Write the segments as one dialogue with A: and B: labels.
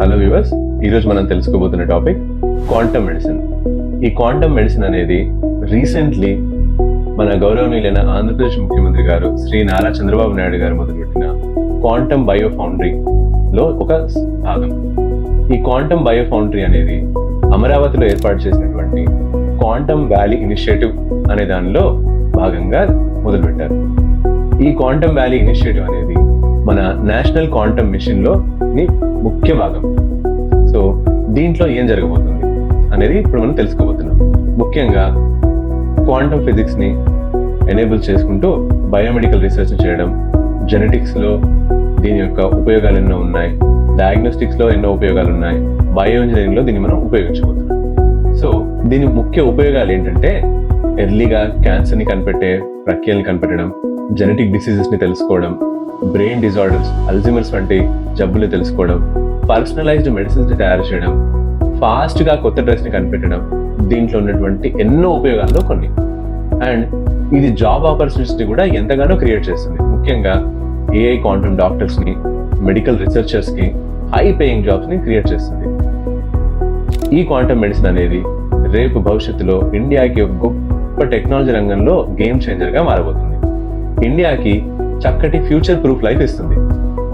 A: Hello viewers, ఈరోజు మనం తెలుసుకోబోతున్న topic quantum medicine. ఈ క్వాంటమ్ మెడిసిన్ అనేది రీసెంట్లీ మన గౌరవనీయులైన ఆంధ్రప్రదేశ్ ముఖ్యమంత్రి గారు శ్రీ నారా చంద్రబాబు నాయుడు గారు మొదలుపెట్టిన క్వాంటమ్ బయో ఫౌండరీలో ఒక భాగం. ఈ క్వాంటమ్ బయో ఫౌండరీ అనేది అమరావతిలో ఏర్పాటు చేసినటువంటి క్వాంటమ్ వ్యాలీ ఇనిషియేటివ్ అనే దానిలో భాగంగా మొదలుపెట్టారు. ఈ క్వాంటమ్ వ్యాలీ ఇనిషియేటివ్ అనేది మన నేషనల్ క్వాంటమ్ మిషన్లో ముఖ్య భాగం. సో దీంట్లో ఏం జరగబోతుంది అనేది ఇప్పుడు మనం తెలుసుకోబోతున్నాం. ముఖ్యంగా క్వాంటమ్ ఫిజిక్స్ని ఎనేబుల్ చేసుకుంటూ బయోమెడికల్ రీసెర్చ్ చేయడం, జెనెటిక్స్లో దీని యొక్క ఉపయోగాలు ఎన్నో ఉన్నాయి, డయాగ్నోస్టిక్స్లో ఎన్నో ఉపయోగాలు ఉన్నాయి, బయో ఇంజనీరింగ్లో దీన్ని మనం ఉపయోగించబోతున్నాం. సో దీని ముఖ్య ఉపయోగాలు ఏంటంటే ఎర్లీగా క్యాన్సర్ని కనిపెట్టే ప్రక్రియల్ని కనిపెట్టడం, జెనెటిక్ డిసీజెస్ని తెలుసుకోవడం, బ్రెయిన్ డిజార్డర్స్, అల్జీమర్స్ వంటి జబ్బులు తెలుసుకోవడం, పర్సనలైజ్డ్ మెడిసిన్స్ తయారు చేయడం, ఫాస్ట్గా కొత్త డ్రగ్స్ని కనిపెట్టడం, దీంట్లో ఉన్నటువంటి ఎన్నో ఉపయోగాల్లో కొన్ని. అండ్ ఇది జాబ్ ఆపర్చునిటీస్ని కూడా ఎంతగానో క్రియేట్ చేస్తుంది. ముఖ్యంగా ఏఐ క్వాంటమ్ డాక్టర్స్ని, మెడికల్ రీసెర్చర్స్కి హై పేయింగ్ జాబ్స్ని క్రియేట్ చేస్తుంది. ఈ క్వాంటమ్ మెడిసిన్ అనేది రేపు భవిష్యత్తులో ఇండియాకి ఒక గొప్ప టెక్నాలజీ రంగంలో గేమ్ చేంజర్గా మారబోతుంది. ఇండియాకి చక్కటి ఫ్యూచర్ ప్రూఫ్ లైఫ్ ఇస్తుంది.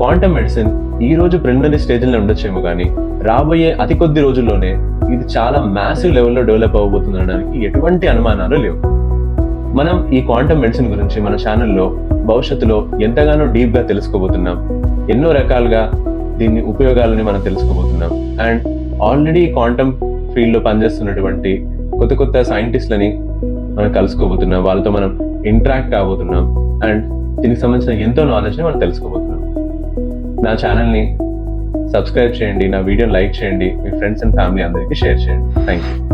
A: క్వాంటమ్ మెడిసిన్ ఈ రోజు ప్రిలిమినరీ స్టేజ్లో ఉండొచ్చేమో కానీ రాబోయే అతి కొద్ది రోజుల్లోనే ఇది చాలా మ్యాసివ్ లెవెల్లో డెవలప్ అవ్వబోతుంది అనడానికి ఎటువంటి అనుమానాలు లేవు. మనం ఈ క్వాంటమ్ మెడిసిన్ గురించి మన ఛానల్లో భవిష్యత్తులో ఎంతగానో డీప్గా తెలుసుకోబోతున్నాం. ఎన్నో రకాలుగా దీని ఉపయోగాలని మనం తెలుసుకోబోతున్నాం. అండ్ ఆల్రెడీ క్వాంటమ్ ఫీల్డ్లో పనిచేస్తున్నటువంటి కొత్త కొత్త సైంటిస్ట్లని మనం కలుసుకోబోతున్నాం, వాళ్ళతో మనం ఇంటరాక్ట్ కాబోతున్నాం. అండ్ దీనికి సంబంధించిన ఎంతో నాలెడ్జ్ని మనం తెలుసుకోబోతున్నాం. నా ఛానల్ని సబ్స్క్రైబ్ చేయండి, నా వీడియోని లైక్ చేయండి, మీ ఫ్రెండ్స్ అండ్ ఫ్యామిలీ అందరికీ షేర్ చేయండి. Thank you.